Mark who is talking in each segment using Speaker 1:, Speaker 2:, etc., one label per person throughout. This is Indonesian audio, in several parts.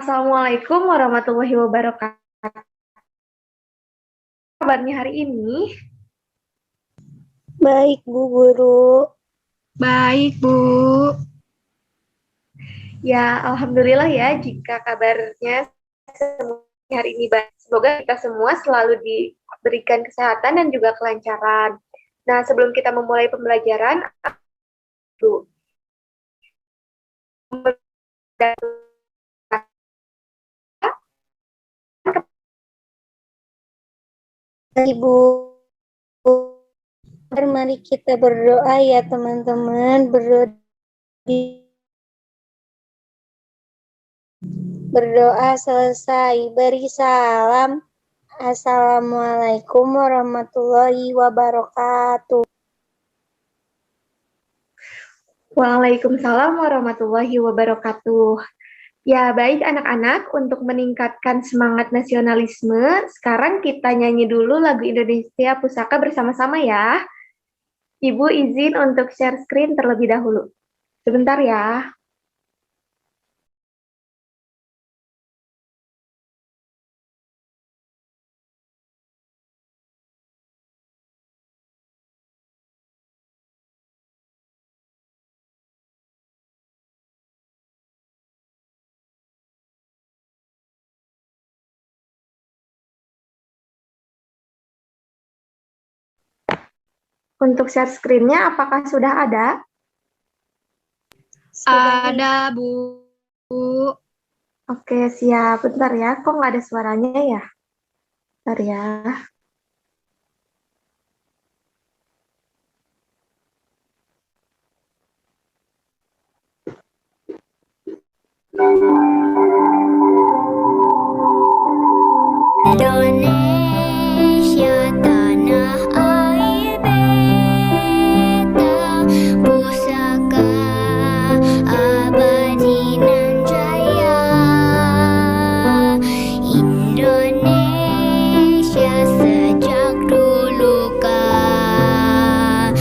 Speaker 1: Assalamualaikum warahmatullahi wabarakatuh. Kabarnya hari ini?
Speaker 2: Baik, Bu Guru.
Speaker 3: Baik, Bu.
Speaker 1: Ya, alhamdulillah ya jika kabarnya hari ini baik. Semoga kita semua selalu diberikan kesehatan dan juga kelancaran. Nah, sebelum kita memulai pembelajaran, Bu,
Speaker 2: Ibu, mari kita berdoa ya teman-teman. Berdoa selesai, beri salam. Assalamualaikum warahmatullahi wabarakatuh.
Speaker 1: Waalaikumsalam warahmatullahi wabarakatuh. Ya, baik anak-anak, untuk meningkatkan semangat nasionalisme, sekarang kita nyanyi dulu lagu Indonesia Pusaka bersama-sama ya. Ibu izin untuk share screen terlebih dahulu. Sebentar ya. Untuk share screen-nya apakah sudah ada?
Speaker 3: Ada, Bu.
Speaker 1: Oke, siap. Bentar ya, kok nggak ada suaranya ya? Bentar ya.
Speaker 4: Indonesia tanah air beta, pusaka abadi nan jaya. Indonesia sejak dulu kala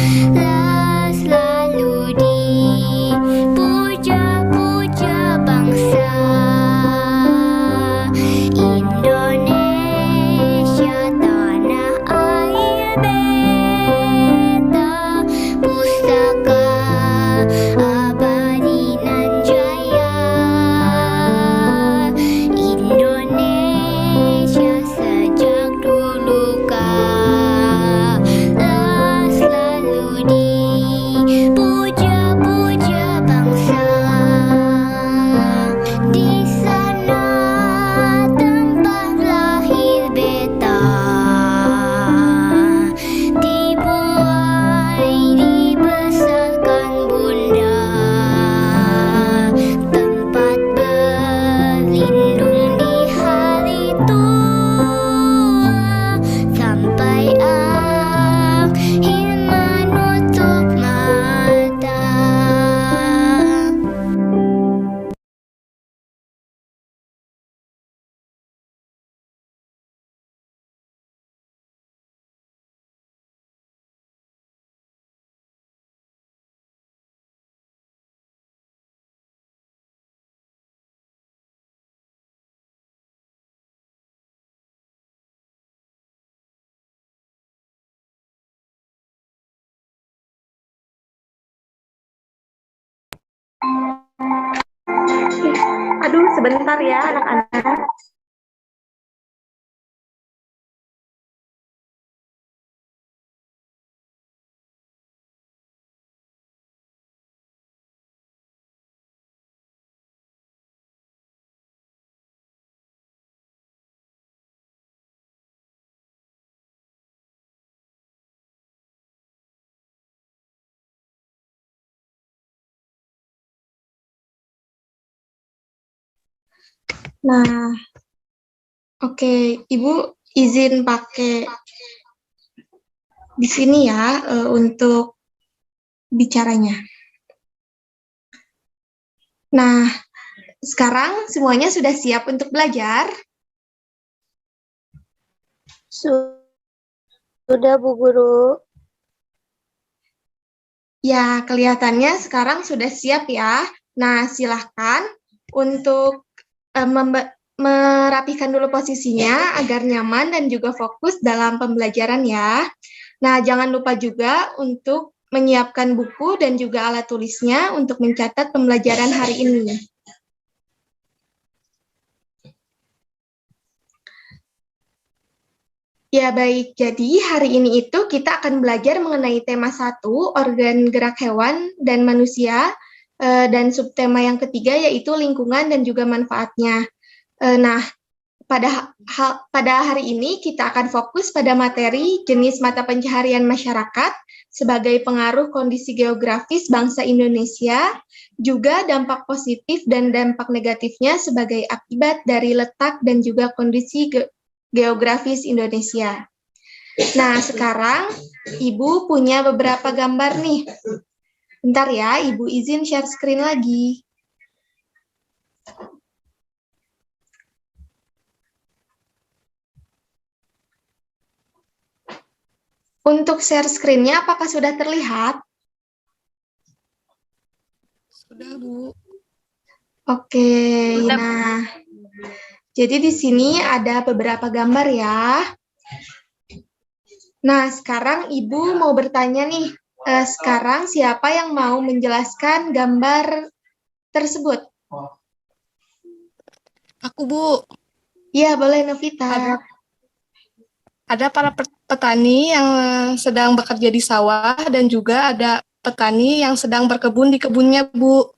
Speaker 4: selalu dipuja-puja bangsa. Indonesia tanah air beta, pusaka abadi nan jaya. Indonesia sejak dulu kala selalu dipuja-puja bangsa. Di sana tempat lahir beta, dibuai dibesarkan bunda, tempat berlindung di hari tua, sampai akhir menutup mata.
Speaker 1: Aduh, sebentar ya anak-anak. Nah, oke, Ibu izin pakai di sini ya untuk bicaranya. Nah, sekarang semuanya sudah siap untuk belajar?
Speaker 2: Sudah, Bu Guru.
Speaker 1: Ya, kelihatannya sekarang sudah siap ya. Nah, silahkan untuk Merapikan dulu posisinya agar nyaman dan juga fokus dalam pembelajaran ya. Nah, jangan lupa juga untuk menyiapkan buku dan juga alat tulisnya untuk mencatat pembelajaran hari ini. Ya baik, jadi hari ini itu kita akan belajar mengenai tema 1, organ gerak hewan dan manusia, dan subtema yang ketiga yaitu lingkungan dan juga manfaatnya. Nah, pada hari ini kita akan fokus pada materi jenis mata pencaharian masyarakat sebagai pengaruh kondisi geografis bangsa Indonesia, juga dampak positif dan dampak negatifnya sebagai akibat dari letak dan juga kondisi geografis Indonesia. Nah, sekarang Ibu punya beberapa gambar nih. Bentar ya, Ibu izin share screen lagi. Untuk share screen-nya, apakah sudah terlihat?
Speaker 3: Sudah, Bu.
Speaker 1: Oke, nah, jadi di sini ada beberapa gambar ya. Nah, sekarang Ibu mau bertanya nih, sekarang siapa yang mau menjelaskan gambar tersebut?
Speaker 3: Aku, Bu.
Speaker 1: Iya, boleh Novita.
Speaker 3: Ada para petani yang sedang bekerja di sawah dan juga ada petani yang sedang berkebun di kebunnya, Bu.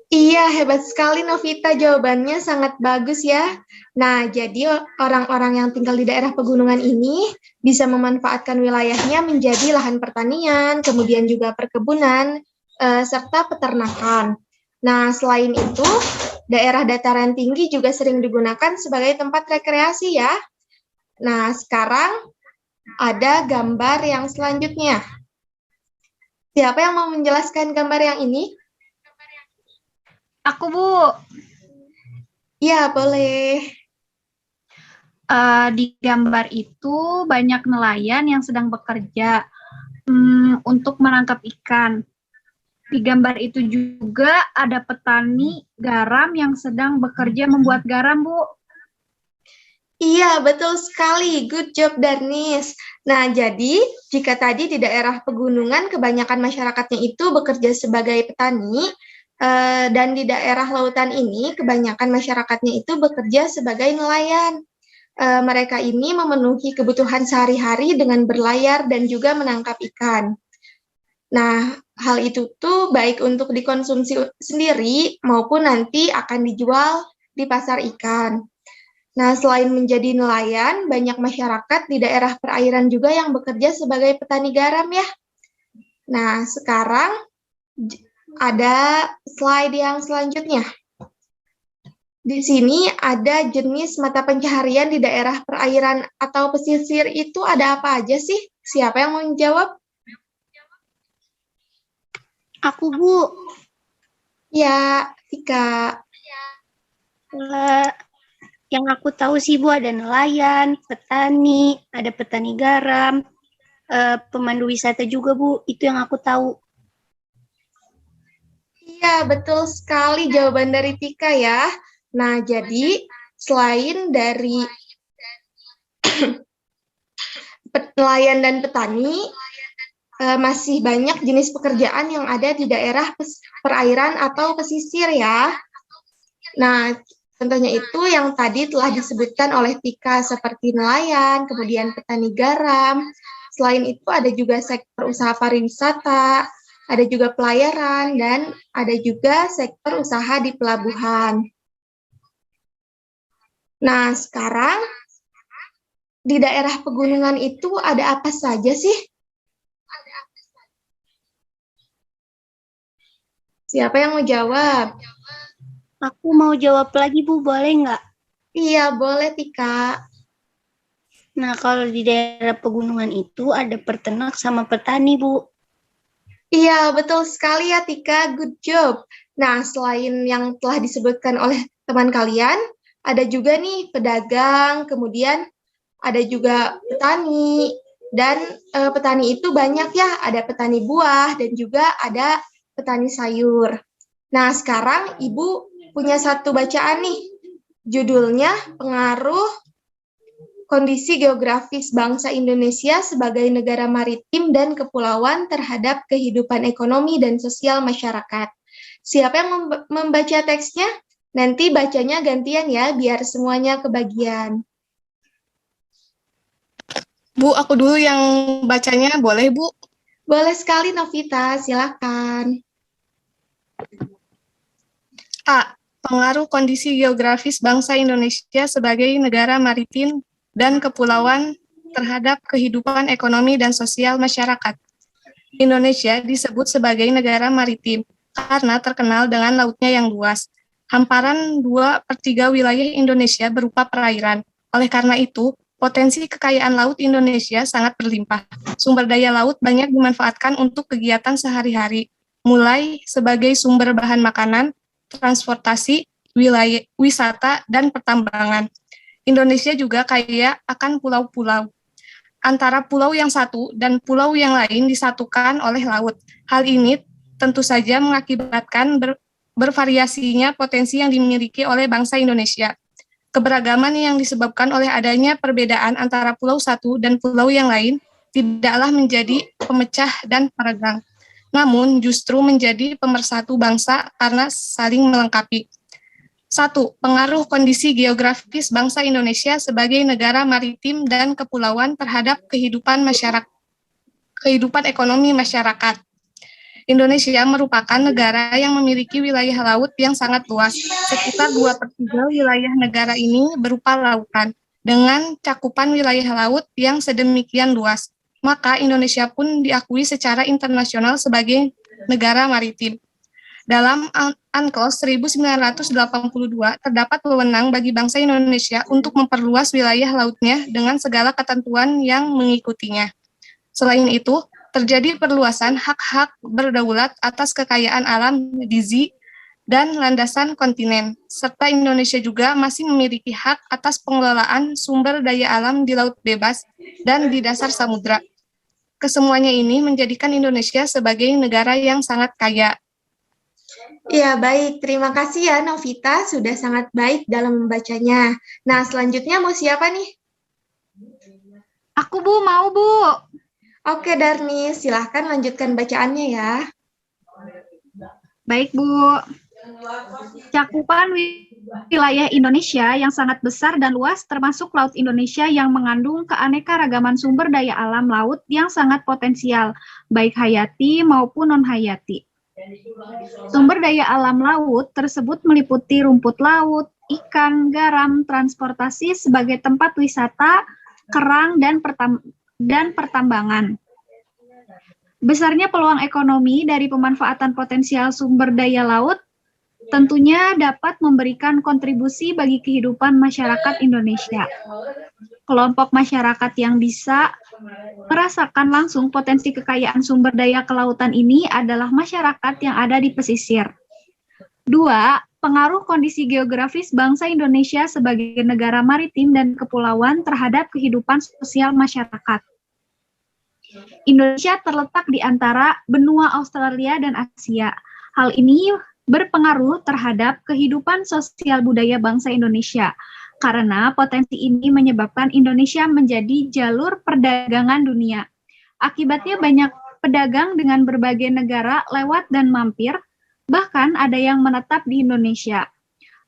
Speaker 1: Iya, hebat sekali Novita, jawabannya sangat bagus ya. Nah, jadi orang-orang yang tinggal di daerah pegunungan ini bisa memanfaatkan wilayahnya menjadi lahan pertanian, kemudian juga perkebunan, serta peternakan. Nah, selain itu, daerah dataran tinggi juga sering digunakan sebagai tempat rekreasi ya. Nah, sekarang ada gambar yang selanjutnya. Siapa yang mau menjelaskan gambar yang ini?
Speaker 5: Aku, Bu.
Speaker 1: Ya, boleh.
Speaker 5: Di gambar itu banyak nelayan yang sedang bekerja untuk menangkap ikan. Di gambar itu juga ada petani garam yang sedang bekerja membuat garam, Bu.
Speaker 1: Iya, betul sekali. Good job, Darnis. Nah, jadi jika tadi di daerah pegunungan kebanyakan masyarakatnya itu bekerja sebagai petani, dan di daerah lautan ini kebanyakan masyarakatnya itu bekerja sebagai nelayan. Mereka ini memenuhi kebutuhan sehari-hari dengan berlayar dan juga menangkap ikan. Nah, hal itu tuh baik untuk dikonsumsi sendiri maupun nanti akan dijual di pasar ikan. Nah, selain menjadi nelayan, banyak masyarakat di daerah perairan juga yang bekerja sebagai petani garam ya. Nah, sekarang ada slide yang selanjutnya. Di sini ada jenis mata pencaharian di daerah perairan atau pesisir itu ada apa aja sih? Siapa yang mau menjawab?
Speaker 2: Aku, Bu.
Speaker 1: Ya, Tika.
Speaker 2: Yang aku tahu sih, Bu, ada nelayan, petani, ada petani garam, pemandu wisata juga, Bu. Itu yang aku tahu.
Speaker 1: Iya, betul sekali jawaban dari Tika ya. Nah, jadi selain dari nelayan dan petani, masih banyak jenis pekerjaan yang ada di daerah perairan atau pesisir ya. Nah, contohnya itu yang tadi telah disebutkan oleh Tika seperti nelayan, kemudian petani garam. Selain itu ada juga sektor usaha pariwisata, ada juga pelayaran, dan ada juga sektor usaha di pelabuhan. Nah, sekarang di daerah pegunungan itu ada apa saja sih? Siapa yang mau jawab?
Speaker 2: Aku mau jawab lagi, Bu. Boleh nggak?
Speaker 1: Iya, boleh, Tika.
Speaker 2: Nah, kalau di daerah pegunungan itu ada peternak sama petani, Bu.
Speaker 1: Iya, betul sekali ya, Tika. Good job. Nah, selain yang telah disebutkan oleh teman kalian, ada juga nih pedagang, kemudian ada juga petani, dan petani itu banyak ya, ada petani buah dan juga ada petani sayur. Nah, sekarang Ibu punya satu bacaan nih. Judulnya Pengaruh Kondisi Geografis Bangsa Indonesia sebagai Negara Maritim dan Kepulauan terhadap Kehidupan Ekonomi dan Sosial Masyarakat. Siapa yang membaca teksnya? Nanti bacanya gantian ya, biar semuanya kebagian.
Speaker 3: Bu, aku dulu yang bacanya, boleh Bu?
Speaker 1: Boleh sekali Novita, silakan.
Speaker 3: A. Pengaruh kondisi geografis bangsa Indonesia sebagai negara maritim dan kepulauan terhadap kehidupan ekonomi dan sosial masyarakat. Indonesia disebut sebagai negara maritim karena terkenal dengan lautnya yang luas. Hamparan 2/3 wilayah Indonesia berupa perairan. Oleh karena itu, potensi kekayaan laut Indonesia sangat berlimpah. Sumber daya laut banyak dimanfaatkan untuk kegiatan sehari-hari, mulai sebagai sumber bahan makanan, transportasi, wilayah, wisata, dan pertambangan. Indonesia juga kaya akan pulau-pulau. Antara pulau yang satu dan pulau yang lain disatukan oleh laut. Hal ini tentu saja mengakibatkan bervariasinya potensi yang dimiliki oleh bangsa Indonesia. Keberagaman yang disebabkan oleh adanya perbedaan antara pulau satu dan pulau yang lain tidaklah menjadi pemecah dan peregang, namun justru menjadi pemersatu bangsa karena saling melengkapi. 1. Pengaruh kondisi geografis bangsa Indonesia sebagai negara maritim dan kepulauan terhadap kehidupan ekonomi masyarakat. Indonesia merupakan negara yang memiliki wilayah laut yang sangat luas. Sekitar 2/3 wilayah negara ini berupa lautan. Dengan cakupan wilayah laut yang sedemikian luas, maka Indonesia pun diakui secara internasional sebagai negara maritim. Dalam UNCLOS 1982 terdapat wewenang bagi bangsa Indonesia untuk memperluas wilayah lautnya dengan segala ketentuan yang mengikutinya. Selain itu, terjadi perluasan hak-hak berdaulat atas kekayaan alam gizi dan landasan kontinen, serta Indonesia juga masih memiliki hak atas pengelolaan sumber daya alam di laut bebas dan di dasar samudra. Kesemuanya ini menjadikan Indonesia sebagai negara yang sangat kaya.
Speaker 1: Ya, baik. Terima kasih ya, Novita. Sudah sangat baik dalam membacanya. Nah, selanjutnya mau siapa nih?
Speaker 5: Aku Bu, mau Bu.
Speaker 1: Oke, Darni. Silahkan lanjutkan bacaannya ya.
Speaker 5: Baik Bu. Cakupan wilayah Indonesia yang sangat besar dan luas termasuk Laut Indonesia yang mengandung keanekaragaman sumber daya alam laut yang sangat potensial, baik hayati maupun non-hayati. Sumber daya alam laut tersebut meliputi rumput laut, ikan, garam, transportasi sebagai tempat wisata, kerang, dan pertambangan. Besarnya peluang ekonomi dari pemanfaatan potensial sumber daya laut tentunya dapat memberikan kontribusi bagi kehidupan masyarakat Indonesia. Kelompok masyarakat yang bisa merasakan langsung potensi kekayaan sumber daya kelautan ini adalah masyarakat yang ada di pesisir. 2. Pengaruh kondisi geografis bangsa Indonesia sebagai negara maritim dan kepulauan terhadap kehidupan sosial masyarakat. Indonesia terletak di antara benua Australia dan Asia. Hal ini berpengaruh terhadap kehidupan sosial budaya bangsa Indonesia, karena potensi ini menyebabkan Indonesia menjadi jalur perdagangan dunia. Akibatnya banyak pedagang dengan berbagai negara lewat dan mampir, bahkan ada yang menetap di Indonesia.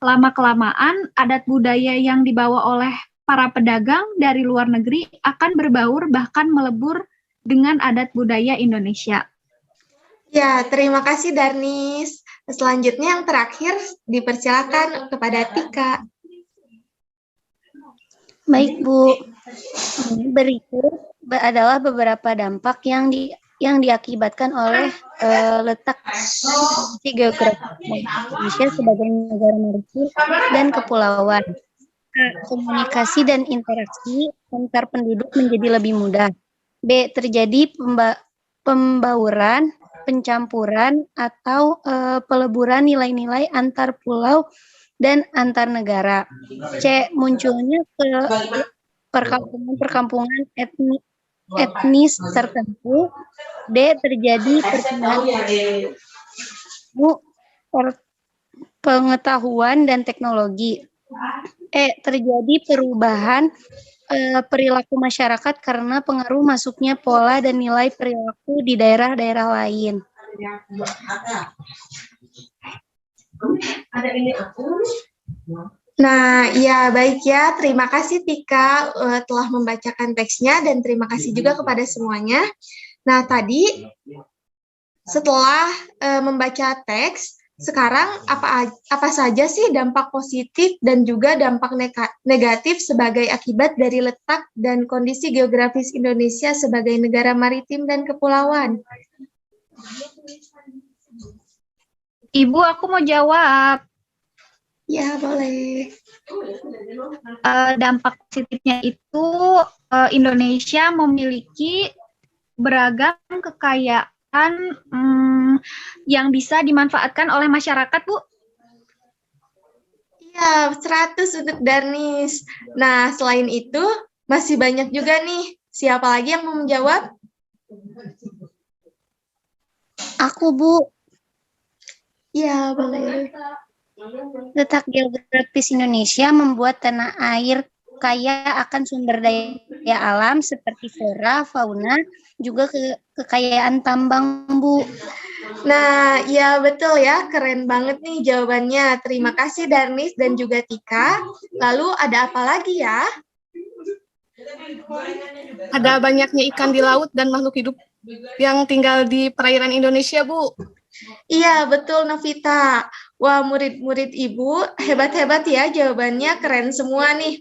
Speaker 5: Lama-kelamaan, adat budaya yang dibawa oleh para pedagang dari luar negeri akan berbaur bahkan melebur dengan adat budaya Indonesia.
Speaker 1: Ya, terima kasih Darnis. Selanjutnya yang terakhir dipersilakan kepada Tika.
Speaker 2: Baik Bu, berikut adalah beberapa dampak yang diakibatkan oleh letak geografi Indonesia sebagai negara maritim dan kepulauan. Komunikasi dan interaksi antar penduduk menjadi lebih mudah. B. Terjadi pembauran, pencampuran, atau peleburan nilai-nilai antar pulau dan antar negara. C. Munculnya perkampungan etnis tertentu. D. Terjadi perpindahan pengetahuan dan teknologi. Terjadi perubahan perilaku masyarakat karena pengaruh masuknya pola dan nilai perilaku di daerah-daerah lain.
Speaker 1: Nah, ya baik ya. Terima kasih Tika telah membacakan teksnya dan terima kasih juga kepada semuanya. Nah, tadi setelah membaca teks, sekarang apa saja sih dampak positif dan juga dampak negatif sebagai akibat dari letak dan kondisi geografis Indonesia sebagai negara maritim dan kepulauan?
Speaker 5: Ibu, aku mau jawab.
Speaker 1: Ya, boleh.
Speaker 5: Dampak positifnya itu Indonesia memiliki beragam kekayaan yang bisa dimanfaatkan oleh masyarakat, Bu.
Speaker 1: Iya, 100 untuk Darnis. Nah, selain itu, masih banyak juga nih. Siapa lagi yang mau menjawab?
Speaker 2: Aku, Bu.
Speaker 1: Ya, boleh.
Speaker 2: Letak geografis Indonesia membuat tanah air kaya akan sumber daya alam seperti flora, fauna, juga kekayaan tambang, Bu.
Speaker 1: Nah, ya betul ya, keren banget nih jawabannya. Terima kasih Darnis dan juga Tika. Lalu ada apa lagi ya?
Speaker 3: Ada banyaknya ikan di laut dan makhluk hidup yang tinggal di perairan Indonesia, Bu.
Speaker 1: Iya, betul Novita. Wah, murid-murid Ibu hebat-hebat ya jawabannya, keren semua nih.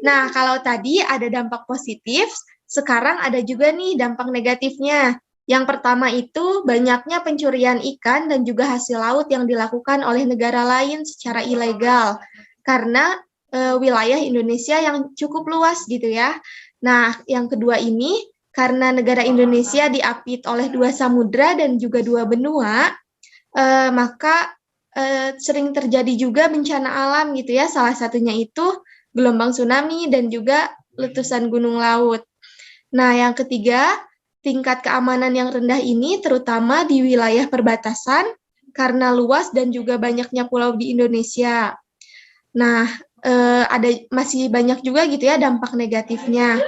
Speaker 1: Nah, kalau tadi ada dampak positif, sekarang ada juga nih dampak negatifnya. Yang pertama itu banyaknya pencurian ikan dan juga hasil laut yang dilakukan oleh negara lain secara ilegal. Karena wilayah Indonesia yang cukup luas gitu ya. Nah, yang kedua ini, karena negara Indonesia diapit oleh 2 samudra dan juga 2 benua, maka sering terjadi juga bencana alam gitu ya. Salah satunya itu gelombang tsunami dan juga letusan gunung laut. Nah, yang ketiga, tingkat keamanan yang rendah ini terutama di wilayah perbatasan karena luas dan juga banyaknya pulau di Indonesia. Nah, ada masih banyak juga gitu ya dampak negatifnya.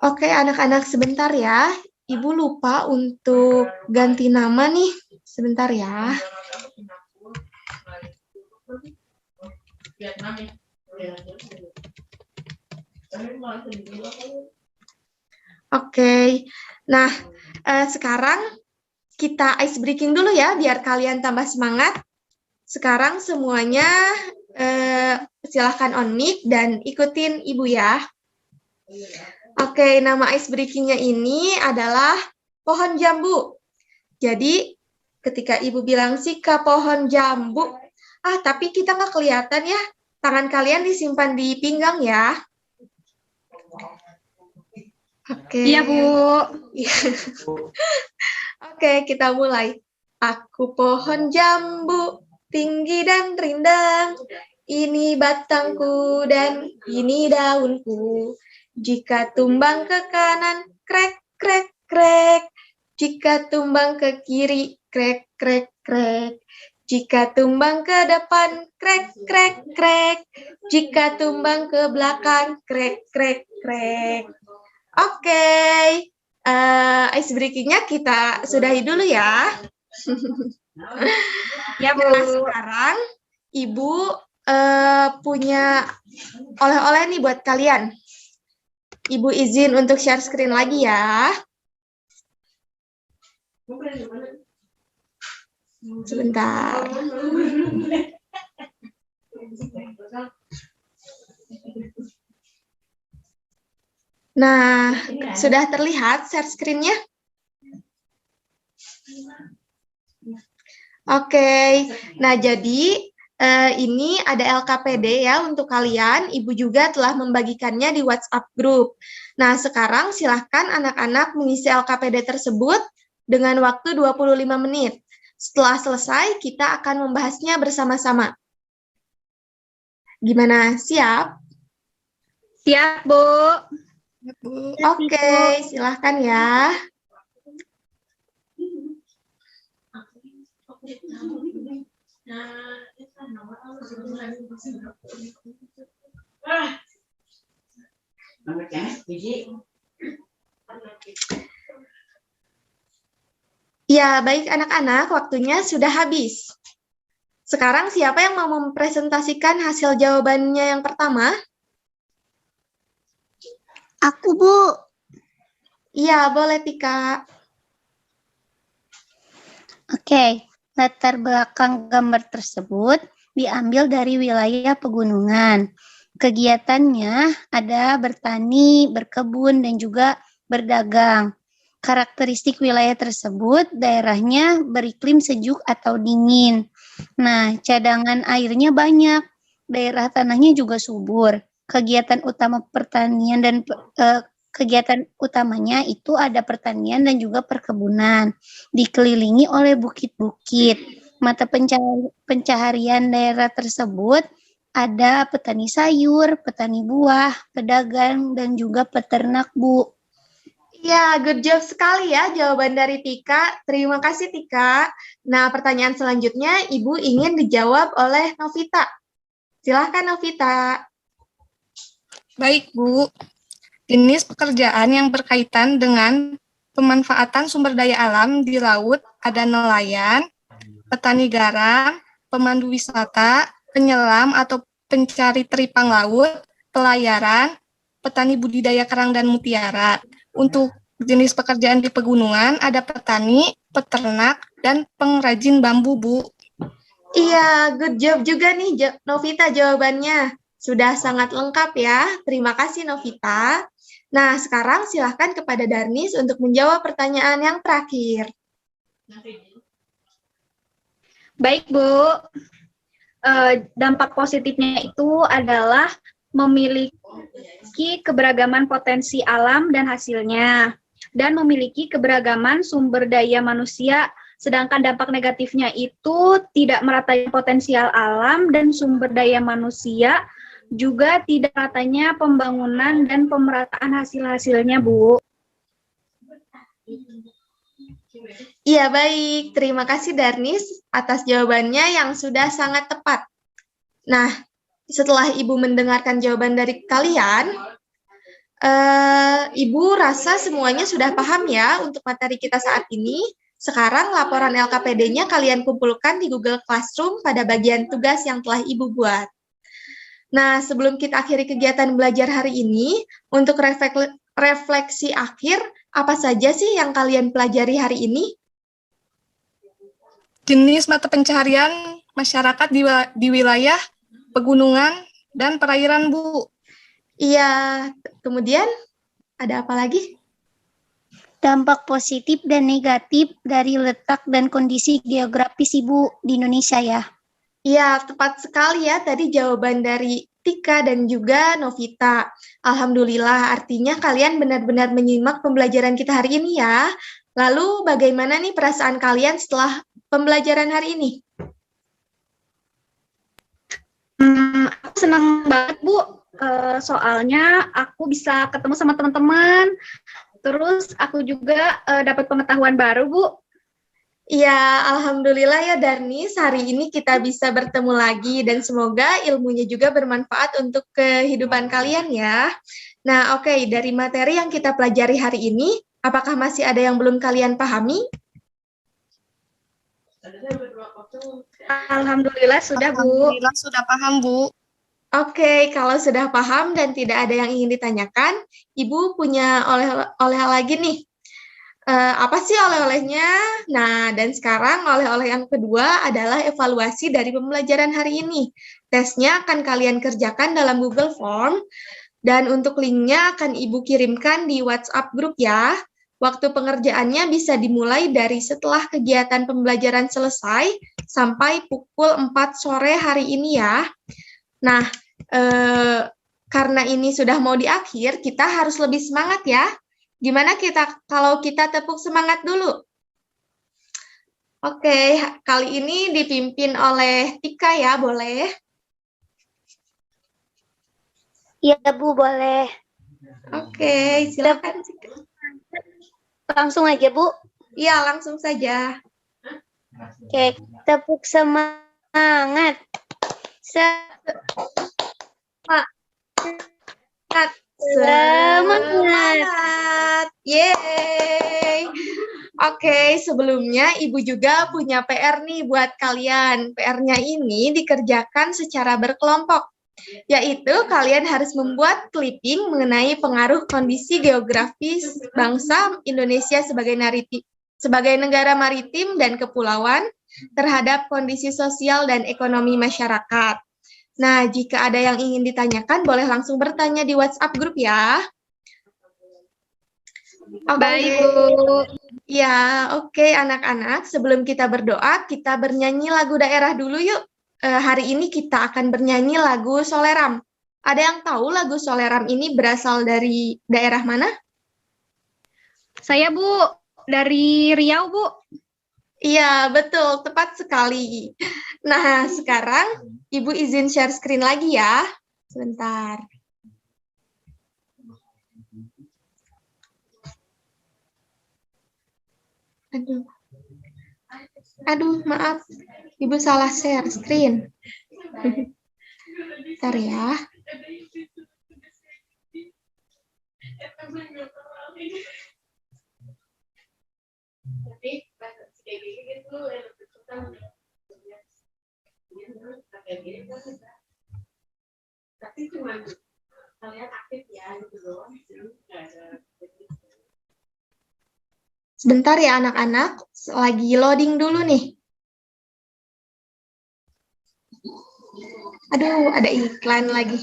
Speaker 1: Oke, anak-anak sebentar ya. Ibu lupa untuk ganti nama nih. Sebentar ya. Oke. Nah, sekarang kita ice breaking dulu ya, biar kalian tambah semangat. Sekarang semuanya silahkan on mic dan ikutin Ibu ya. Oke, nama ice breaking-nya ini adalah pohon jambu. Jadi, ketika Ibu bilang Sika pohon jambu, tapi kita nggak kelihatan ya. Tangan kalian disimpan di pinggang ya. Oke.
Speaker 5: Iya, Bu.
Speaker 1: Oke, kita mulai. Aku pohon jambu, tinggi dan rindang. Ini batangku dan ini daunku. Jika tumbang ke kanan, krek, krek, krek. Jika tumbang ke kiri, krek, krek, krek. Jika tumbang ke depan, krek, krek, krek. Jika tumbang ke belakang, krek, krek, krek. Oke, ice breaking-nya kita sudahi dulu ya.
Speaker 5: Ya, Bu.
Speaker 1: Nah, sekarang Ibu punya oleh-oleh nih buat kalian. Ibu izin untuk share screen lagi ya. Sebentar. Nah, sudah terlihat share screen-nya? Oke, nah jadi ini ada LKPD ya untuk kalian. Ibu juga telah membagikannya di WhatsApp group. Nah, sekarang silahkan anak-anak mengisi LKPD tersebut dengan waktu 25 menit. Setelah selesai, kita akan membahasnya bersama-sama. Gimana? Siap?
Speaker 5: Siap, Bu.
Speaker 1: Oke, silahkan ya. Ya, baik anak-anak, waktunya sudah habis. Sekarang siapa yang mau mempresentasikan hasil jawabannya yang pertama?
Speaker 2: Aku, Bu.
Speaker 1: Iya, boleh Tika.
Speaker 2: Oke, latar belakang gambar tersebut diambil dari wilayah pegunungan. Kegiatannya ada bertani, berkebun, dan juga berdagang. Karakteristik wilayah tersebut, daerahnya beriklim sejuk atau dingin. Nah, cadangan airnya banyak, daerah tanahnya juga subur. Kegiatan utama pertanian dan kegiatan utamanya itu ada pertanian dan juga perkebunan. Dikelilingi oleh bukit-bukit. Mata pencaharian daerah tersebut ada petani sayur, petani buah, pedagang, dan juga peternak, Bu.
Speaker 1: Ya, good job sekali ya jawaban dari Tika. Terima kasih Tika. Nah, pertanyaan selanjutnya Ibu ingin dijawab oleh Novita. Silahkan Novita.
Speaker 3: Baik, Bu. Jenis pekerjaan yang berkaitan dengan pemanfaatan sumber daya alam di laut ada nelayan, petani garam, pemandu wisata, penyelam atau pencari teripang laut, pelayaran, petani budidaya kerang dan mutiara. Untuk jenis pekerjaan di pegunungan ada petani, peternak, dan pengrajin bambu, Bu.
Speaker 1: Iya, good job juga nih Novita jawabannya. Sudah sangat lengkap ya. Terima kasih Novita. Nah, sekarang silahkan kepada Darnis untuk menjawab pertanyaan yang terakhir.
Speaker 5: Baik, Bu. Dampak positifnya itu adalah memiliki keberagaman potensi alam dan hasilnya, dan memiliki keberagaman sumber daya manusia, sedangkan dampak negatifnya itu tidak meratanya potensial alam dan sumber daya manusia, juga tidak meratanya pembangunan dan pemerataan hasil-hasilnya, Bu.
Speaker 1: Iya, baik. Terima kasih Darnis atas jawabannya yang sudah sangat tepat. Nah, setelah Ibu mendengarkan jawaban dari kalian, Ibu rasa semuanya sudah paham ya untuk materi kita saat ini. Sekarang laporan LKPD-nya kalian kumpulkan di Google Classroom pada bagian tugas yang telah Ibu buat. Nah, sebelum kita akhiri kegiatan belajar hari ini, untuk refleksi akhir, apa saja sih yang kalian pelajari hari ini?
Speaker 3: Jenis mata pencaharian masyarakat di wilayah pegunungan dan perairan, Bu.
Speaker 1: Iya, kemudian ada apa lagi?
Speaker 2: Dampak positif dan negatif dari letak dan kondisi geografis, Ibu, di Indonesia ya.
Speaker 1: Iya, tepat sekali ya tadi jawaban dari Tika dan juga Novita. Alhamdulillah, artinya kalian benar-benar menyimak pembelajaran kita hari ini ya. Lalu bagaimana nih perasaan kalian setelah pembelajaran hari ini?
Speaker 5: Aku senang banget, Bu. Soalnya aku bisa ketemu sama teman-teman. Terus aku juga dapat pengetahuan baru, Bu.
Speaker 1: Ya, alhamdulillah ya Darnis, hari ini kita bisa bertemu lagi dan semoga ilmunya juga bermanfaat untuk kehidupan kalian ya. Nah, oke, dari materi yang kita pelajari hari ini, apakah masih ada yang belum kalian pahami?
Speaker 5: Alhamdulillah sudah, Bu.
Speaker 3: Alhamdulillah sudah paham, Bu.
Speaker 1: Oke, kalau sudah paham dan tidak ada yang ingin ditanyakan, Ibu punya oleh-oleh lagi nih. Apa sih oleh-olehnya? Nah, dan sekarang oleh-oleh yang kedua adalah evaluasi dari pembelajaran hari ini. Tesnya akan kalian kerjakan dalam Google Form, dan untuk linknya akan Ibu kirimkan di WhatsApp grup ya. Waktu pengerjaannya bisa dimulai dari setelah kegiatan pembelajaran selesai sampai pukul 4 sore hari ini ya. Nah, karena ini sudah mau di akhir, kita harus lebih semangat ya. Gimana kalau kita tepuk semangat dulu? Oke, kali ini dipimpin oleh Tika ya, boleh?
Speaker 2: Iya, Bu, boleh.
Speaker 1: Oke, silakan.
Speaker 2: Langsung aja, Bu.
Speaker 1: Iya, langsung saja.
Speaker 2: Oke, tepuk semangat Semangat.
Speaker 1: Semangat. Yeay. Oke, sebelumnya Ibu juga punya PR nih buat kalian. PR-nya ini dikerjakan secara berkelompok, yaitu kalian harus membuat clipping mengenai pengaruh kondisi geografis bangsa Indonesia sebagai negara maritim dan kepulauan terhadap kondisi sosial dan ekonomi masyarakat. Nah, jika ada yang ingin ditanyakan, boleh langsung bertanya di WhatsApp grup ya.
Speaker 5: Baik, Bu.
Speaker 1: Ya, oke anak-anak. Sebelum kita berdoa, kita bernyanyi lagu daerah dulu yuk. Hari ini kita akan bernyanyi lagu Soleram. Ada yang tahu lagu Soleram ini berasal dari daerah mana?
Speaker 5: Saya, Bu, dari Riau, Bu.
Speaker 1: Iya, betul. Tepat sekali. Nah, sekarang Ibu izin share screen lagi ya. Sebentar. Aduh, maaf. Ibu salah share screen. Bentar ya. Sebentar ya anak-anak, lagi loading dulu nih. Aduh, ada iklan lagi.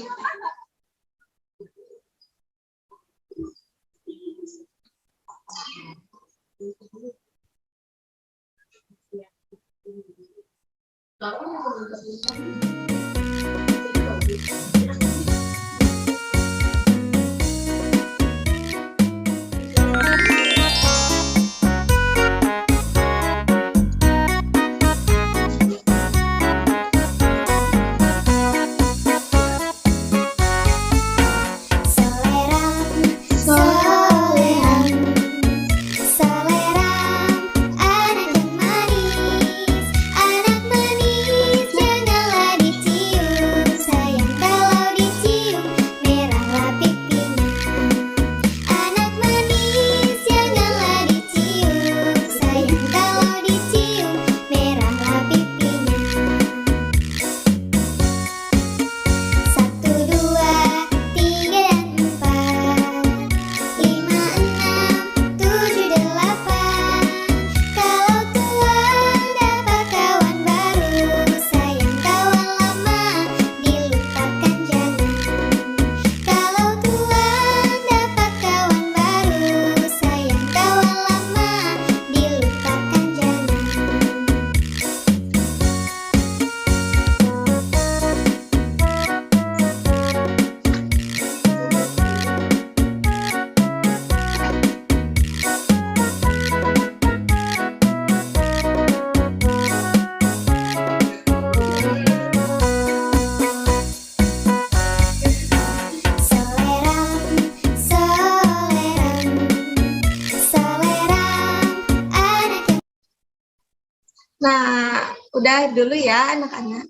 Speaker 1: Nah, udah dulu ya anak-anak.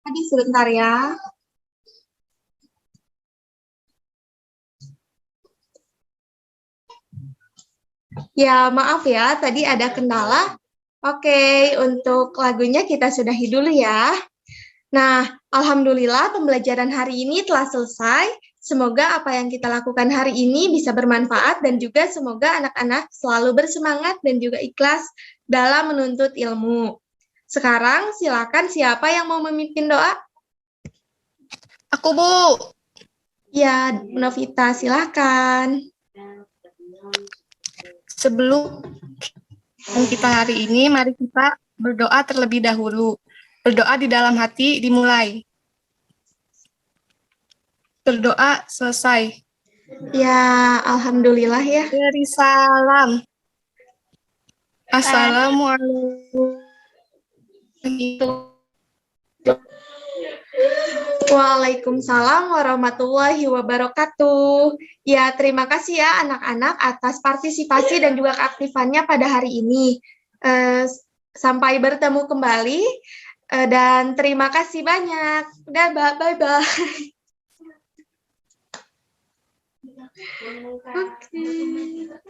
Speaker 1: Tadi sebentar ya. Ya, maaf ya, tadi ada kendala. Oke, untuk lagunya kita sudahi dulu ya. Nah, alhamdulillah pembelajaran hari ini telah selesai. Semoga apa yang kita lakukan hari ini bisa bermanfaat dan juga semoga anak-anak selalu bersemangat dan juga ikhlas dalam menuntut ilmu. Sekarang silakan siapa yang mau memimpin doa?
Speaker 3: Aku, Bu.
Speaker 1: Ya, Novita, silakan.
Speaker 3: Sebelum kita hari ini, mari kita berdoa terlebih dahulu. Berdoa di dalam hati dimulai. Berdoa selesai.
Speaker 1: Ya, alhamdulillah ya.
Speaker 3: Beri salam. Assalamualaikum.
Speaker 1: Waalaikumsalam warahmatullahi wabarakatuh. Ya, terima kasih ya anak-anak atas partisipasi dan juga keaktifannya pada hari ini. Sampai bertemu kembali Dan terima kasih banyak. Udah, bye-bye. Oke.